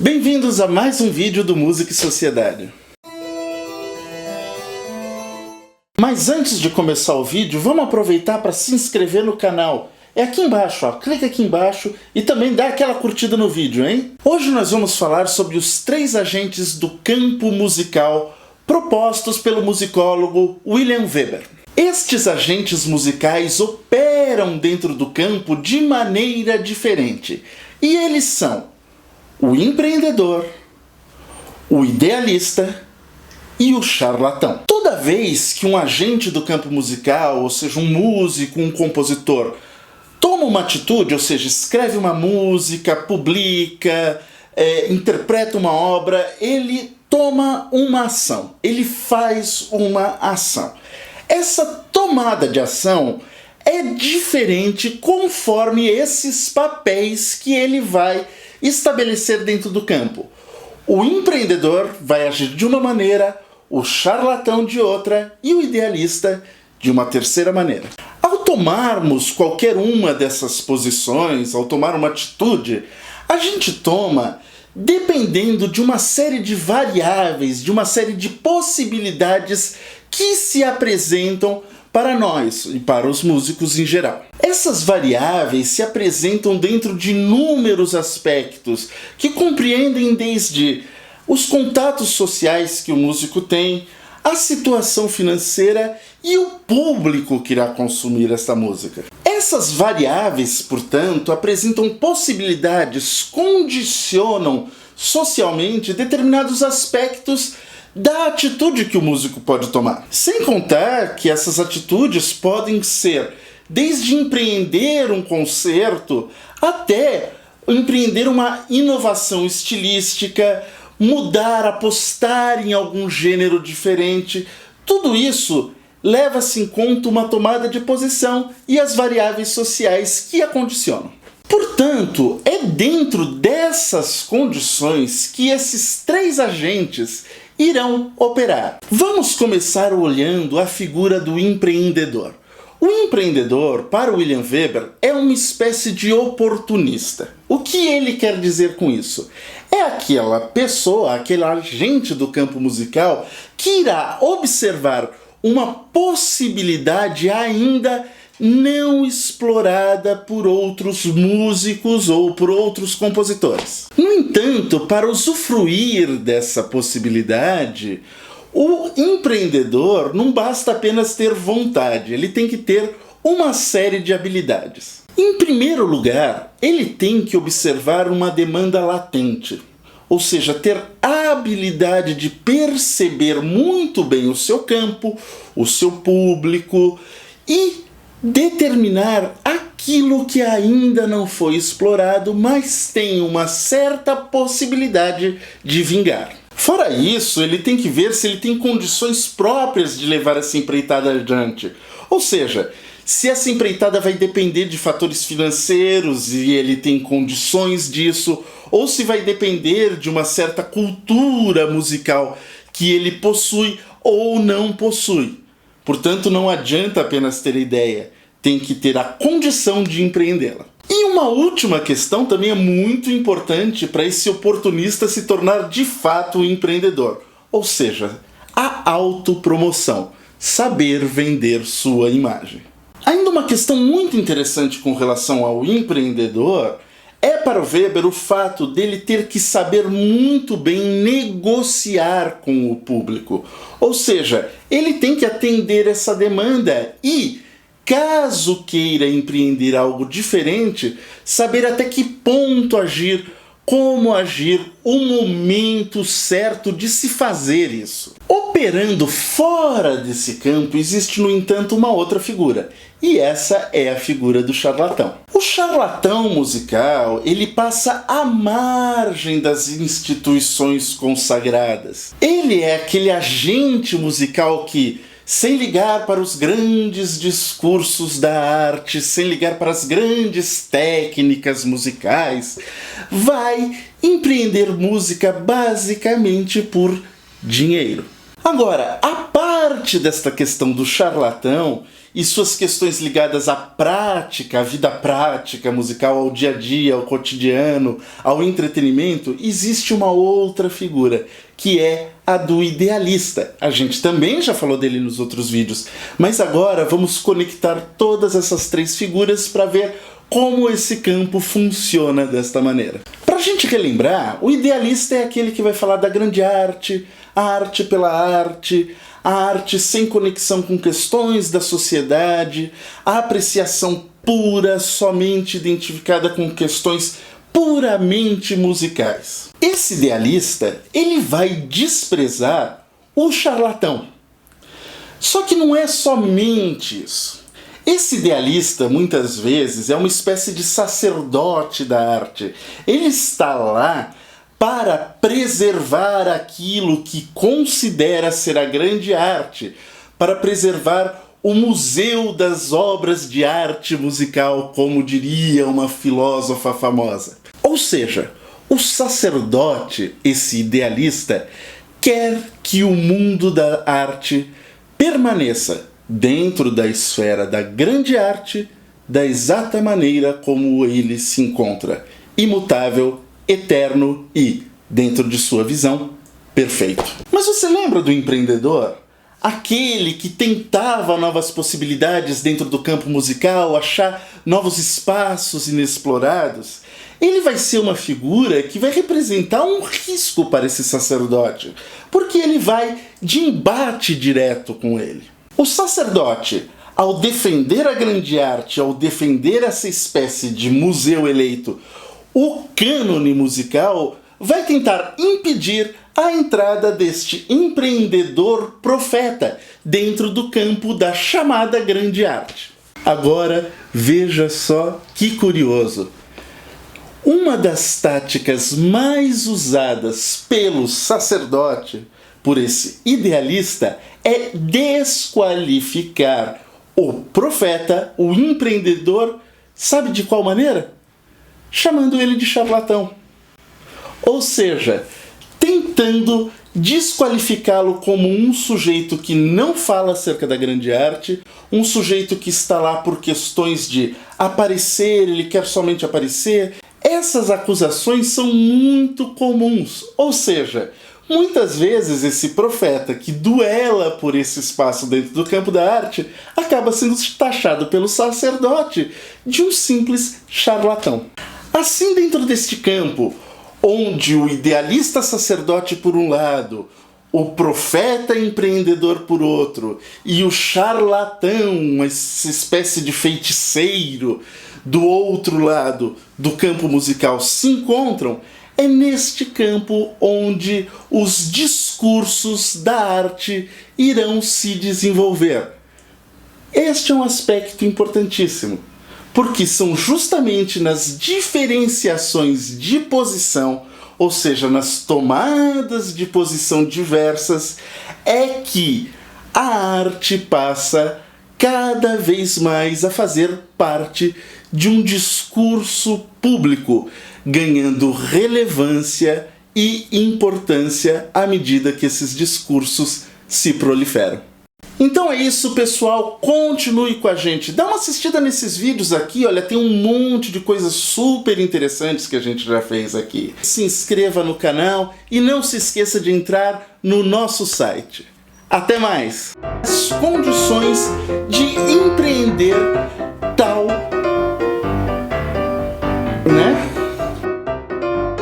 Bem-vindos a mais um vídeo do Música e Sociedade. Mas antes de começar o vídeo, vamos aproveitar para se inscrever no canal. É aqui embaixo, ó. Clica aqui embaixo e também dá aquela curtida no vídeo, hein? Hoje nós vamos falar sobre os 3 agentes do campo musical propostos pelo musicólogo William Weber. Estes agentes musicais operam dentro do campo de maneira diferente. E eles são o empreendedor, o idealista e o charlatão. Toda vez que um agente do campo musical, ou seja, um músico, um compositor, toma uma atitude, ou seja, escreve uma música, publica, interpreta uma obra, ele toma uma ação, ele faz uma ação. Essa tomada de ação é diferente conforme esses papéis que ele vai estabelecer dentro do campo. O empreendedor vai agir de uma maneira, o charlatão de outra e o idealista de uma terceira maneira. Ao tomarmos qualquer uma dessas posições, ao tomar uma atitude, a gente toma dependendo de uma série de variáveis, de uma série de possibilidades que se apresentam para nós e para os músicos em geral. Essas variáveis se apresentam dentro de inúmeros aspectos que compreendem desde os contatos sociais que o músico tem, a situação financeira e o público que irá consumir esta música. Essas variáveis, portanto, apresentam possibilidades, condicionam socialmente determinados aspectos da atitude que o músico pode tomar. Sem contar que essas atitudes podem ser desde empreender um concerto até empreender uma inovação estilística, mudar, apostar em algum gênero diferente. Tudo isso leva-se em conta uma tomada de posição e as variáveis sociais que a condicionam. Portanto, é dentro dessas condições que esses 3 agentes irão operar. Vamos começar olhando a figura do empreendedor. O empreendedor, para William Weber, é uma espécie de oportunista. O que ele quer dizer com isso? É aquela pessoa, aquele agente do campo musical que irá observar uma possibilidade ainda não explorada por outros músicos ou por outros compositores. No entanto, para usufruir dessa possibilidade, o empreendedor não basta apenas ter vontade, ele tem que ter uma série de habilidades. Em primeiro lugar, ele tem que observar uma demanda latente, ou seja, ter a habilidade de perceber muito bem o seu campo, o seu público e determinar aquilo que ainda não foi explorado, mas tem uma certa possibilidade de vingar. Fora isso, ele tem que ver se ele tem condições próprias de levar essa empreitada adiante. Ou seja, se essa empreitada vai depender de fatores financeiros e ele tem condições disso, ou se vai depender de uma certa cultura musical que ele possui ou não possui. Portanto, não adianta apenas ter ideia, tem que ter a condição de empreendê-la. E uma última questão também é muito importante para esse oportunista se tornar de fato um empreendedor, ou seja, a autopromoção, saber vender sua imagem. Ainda uma questão muito interessante com relação ao empreendedor é para o Weber o fato dele ter que saber muito bem negociar com o público, ou seja, ele tem que atender essa demanda e, caso queira empreender algo diferente, saber até que ponto agir, como agir, o momento certo de se fazer isso. Operando fora desse campo, existe, no entanto, uma outra figura, e essa é a figura do charlatão. O charlatão musical, ele passa à margem das instituições consagradas. Ele é aquele agente musical que, sem ligar para os grandes discursos da arte, sem ligar para as grandes técnicas musicais, vai empreender música basicamente por dinheiro. Agora, a parte desta questão do charlatão e suas questões ligadas à prática, à vida prática musical, ao dia a dia, ao cotidiano, ao entretenimento, existe uma outra figura, que é a do idealista. A gente também já falou dele nos outros vídeos, mas agora vamos conectar todas essas três figuras para ver como esse campo funciona desta maneira. Para a gente relembrar, o idealista é aquele que vai falar da grande arte, a arte pela arte, a arte sem conexão com questões da sociedade, a apreciação pura, somente identificada com questões puramente musicais. Esse idealista, ele vai desprezar o charlatão. Só que não é somente isso. Esse idealista, muitas vezes, é uma espécie de sacerdote da arte. Ele está lá para preservar aquilo que considera ser a grande arte, para preservar o museu das obras de arte musical, como diria uma filósofa famosa. Ou seja, o sacerdote, esse idealista, quer que o mundo da arte permaneça dentro da esfera da grande arte, da exata maneira como ele se encontra, imutável, eterno e, dentro de sua visão, perfeito. Mas você lembra do empreendedor? Aquele que tentava novas possibilidades dentro do campo musical, achar novos espaços inexplorados? Ele vai ser uma figura que vai representar um risco para esse sacerdote, porque ele vai de embate direto com ele. O sacerdote, ao defender a grande arte, ao defender essa espécie de museu eleito, o cânone musical, vai tentar impedir a entrada deste empreendedor profeta dentro do campo da chamada grande arte. Agora, veja só que curioso. Uma das táticas mais usadas pelo sacerdote, por esse idealista, é desqualificar o profeta, o empreendedor, sabe de qual maneira? Chamando ele de charlatão. Ou seja, tentando desqualificá-lo como um sujeito que não fala acerca da grande arte, um sujeito que está lá por questões de aparecer, ele quer somente aparecer. Essas acusações são muito comuns, ou seja, muitas vezes esse profeta que duela por esse espaço dentro do campo da arte acaba sendo taxado pelo sacerdote de um simples charlatão. Assim, dentro deste campo, onde o idealista sacerdote por um lado, o profeta empreendedor por outro, e o charlatão, essa espécie de feiticeiro, do outro lado do campo musical se encontram, é neste campo onde os discursos da arte irão se desenvolver. Este é um aspecto importantíssimo, porque são justamente nas diferenciações de posição, ou seja, nas tomadas de posição diversas, é que a arte passa cada vez mais a fazer parte de um discurso público, ganhando relevância e importância à medida que esses discursos se proliferam. Então é isso, pessoal, continue com a gente, dá uma assistida nesses vídeos aqui, olha, tem um monte de coisas super interessantes que a gente já fez aqui. Se inscreva no canal e não se esqueça de entrar no nosso site. Até mais! As condições de empreender